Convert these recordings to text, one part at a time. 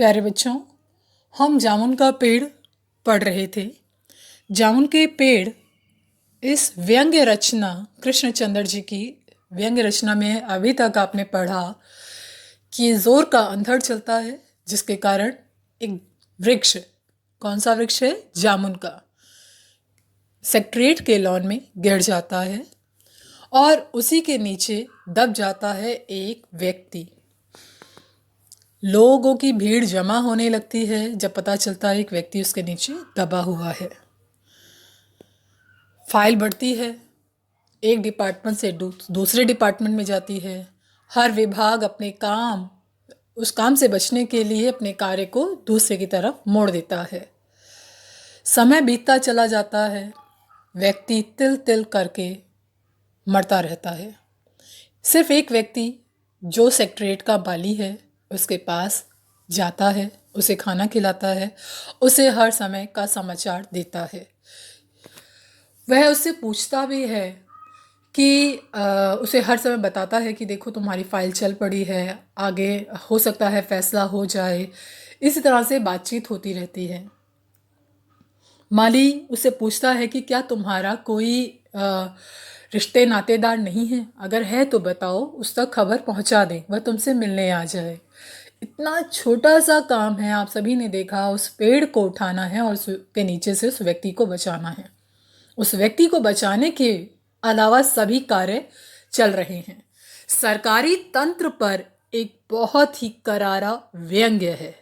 प्यारे बच्चों, हम जामुन का पेड़ पढ़ रहे थे। जामुन के पेड़ इस व्यंग्य रचना कृष्णचंद्र जी की व्यंग्य रचना में अभी तक आपने पढ़ा कि जोर का अंधड़ चलता है, जिसके कारण एक वृक्ष, कौन सा वृक्ष है? जामुन का, सेक्रेट के लॉन में गिर जाता है और उसी के नीचे दब जाता है एक व्यक्ति। लोगों की भीड़ जमा होने लगती है जब पता चलता है एक व्यक्ति उसके नीचे दबा हुआ है। फाइल बढ़ती है, एक डिपार्टमेंट से दूसरे डिपार्टमेंट में जाती है। हर विभाग अपने काम, उस काम से बचने के लिए अपने कार्य को दूसरे की तरफ मोड़ देता है। समय बीतता चला जाता है, व्यक्ति तिल तिल करके मरता रहता है। सिर्फ एक व्यक्ति जो सेक्रेटरीट का बाली है उसके पास जाता है, उसे खाना खिलाता है, उसे हर समय का समाचार देता है। वह उससे पूछता भी है कि उसे हर समय बताता है कि देखो तुम्हारी फाइल चल पड़ी है, आगे हो सकता है फैसला हो जाए। इसी तरह से बातचीत होती रहती है। माली उससे पूछता है कि क्या तुम्हारा कोई रिश्ते नातेदार नहीं है? अगर है तो बताओ, उस तक खबर पहुंचा दें, वह तुमसे मिलने आ जाए। इतना छोटा सा काम है, आप सभी ने देखा, उस पेड़ को उठाना है और उसके नीचे से उस व्यक्ति को बचाना है। उस व्यक्ति को बचाने के अलावा सभी कार्य चल रहे हैं। सरकारी तंत्र पर एक बहुत ही करारा व्यंग्य है।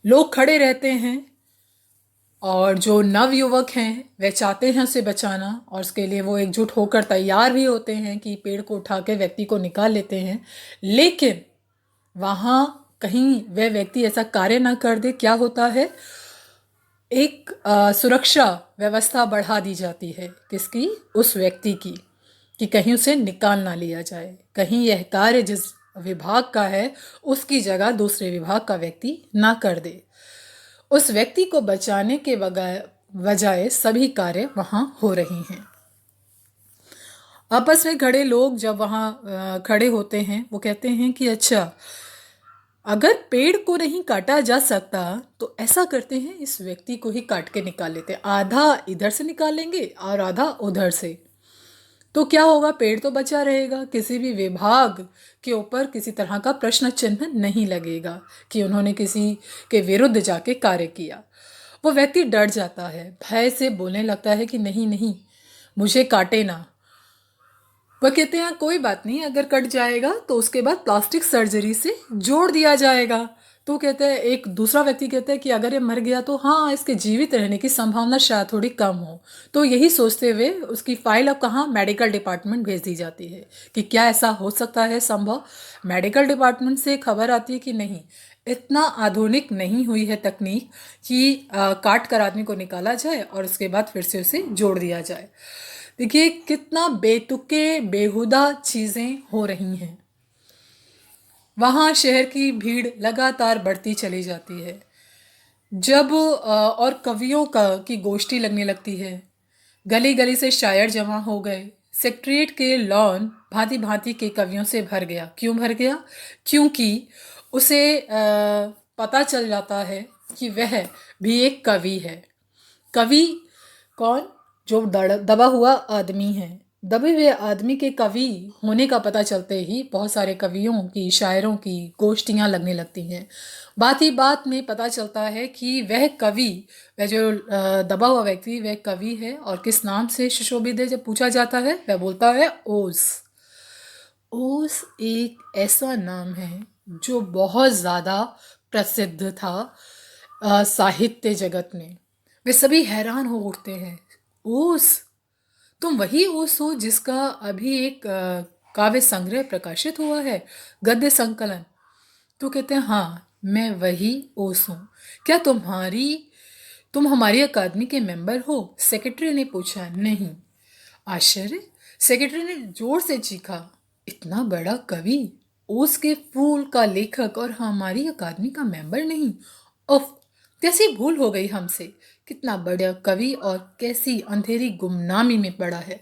लोग खड़े रहते हैं और जो नवयुवक हैं वे चाहते हैं उसे बचाना, और उसके लिए वो एकजुट होकर तैयार भी होते हैं कि पेड़ को उठा के व्यक्ति को निकाल लेते हैं। लेकिन वहाँ कहीं वह व्यक्ति ऐसा कार्य ना कर दे, क्या होता है, एक सुरक्षा व्यवस्था बढ़ा दी जाती है। किसकी? उस व्यक्ति की, कि कहीं उसे निकाल ना लिया जाए, कहीं यह कार्य जिस विभाग का है उसकी जगह दूसरे विभाग का व्यक्ति ना कर दे। उस व्यक्ति को बचाने के बजाय सभी कार्य वहाँ हो रहे हैं। आपस में खड़े लोग जब वहाँ खड़े होते हैं, वो कहते हैं कि अच्छा, अगर पेड़ को नहीं काटा जा सकता तो ऐसा करते हैं, इस व्यक्ति को ही काट के निकाल लेते हैं। आधा इधर से निकालेंगे और आधा उधर से, तो क्या होगा? पेड़ तो बचा रहेगा, किसी भी विभाग के ऊपर किसी तरह का प्रश्न चिन्ह नहीं लगेगा कि उन्होंने किसी के विरुद्ध जाके कार्य किया। वो व्यक्ति डर जाता है, भय से बोलने लगता है कि नहीं नहीं, मुझे काटे ना। वह कहते हैं कोई बात नहीं, अगर कट जाएगा तो उसके बाद प्लास्टिक सर्जरी से जोड़ दिया जाएगा। तो कहते हैं, एक दूसरा व्यक्ति कहता है कि अगर ये मर गया तो हाँ, इसके जीवित रहने की संभावना शायद थोड़ी कम हो। तो यही सोचते हुए उसकी फाइल अब कहाँ? मेडिकल डिपार्टमेंट भेज दी जाती है कि क्या ऐसा हो सकता है संभव। मेडिकल डिपार्टमेंट से खबर आती है कि नहीं, इतना आधुनिक नहीं हुई है तकनीक कि काट कर आदमी को निकाला जाए और उसके बाद फिर से उसे जोड़ दिया जाए। देखिए कितना बेतुके बेहुदा चीज़ें हो रही हैं। वहाँ शहर की भीड़ लगातार बढ़ती चली जाती है। जब और कवियों की गोष्ठी लगने लगती है, गली गली से शायर जमा हो गए, सेक्रेटरीट के लॉन भांति भांति के कवियों से भर गया। क्यों भर गया? क्योंकि उसे पता चल जाता है कि वह भी एक कवि है। कवि कौन? जो दबा हुआ आदमी है। दबे हुए आदमी के कवि होने का पता चलते ही बहुत सारे कवियों की, शायरों की गोष्ठियाँ लगने लगती हैं। बात ही बात में पता चलता है कि वह कवि, वह जो दबा हुआ व्यक्ति, वह कवि है। और किस नाम से सुशोभित है जब पूछा जाता है, वह बोलता है ओस। ओस एक ऐसा नाम है जो बहुत ज़्यादा प्रसिद्ध था साहित्य जगत में। वे सभी हैरान हो उठते हैं, ओस, तुम वही ओस हो जिसका अभी एक काव्य संग्रह प्रकाशित हुआ है, गद्य संकलन? तो कहते हैं हाँ, मैं वही ओस हूँ। क्या तुम हमारी अकादमी के मेंबर हो? सेक्रेटरी ने पूछा। नहीं। आश्चर्य! सेक्रेटरी ने जोर से चीखा, इतना बड़ा कवि, ओस के फूल का लेखक, और हमारी अकादमी का मेंबर नहीं? उफ, कैसी भूल हो गई हमसे। कितना बड़ा कवि और कैसी अंधेरी गुमनामी में पड़ा है।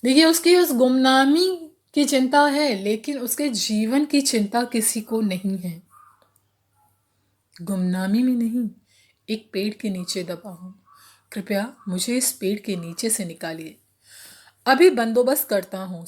देखिए, उसकी उस गुमनामी की चिंता है, लेकिन उसके जीवन की चिंता किसी को नहीं है। गुमनामी में नहीं, एक पेड़ के नीचे दबा हूँ। कृपया मुझे इस पेड़ के नीचे से निकालिए। अभी बंदोबस्त करता हूँ।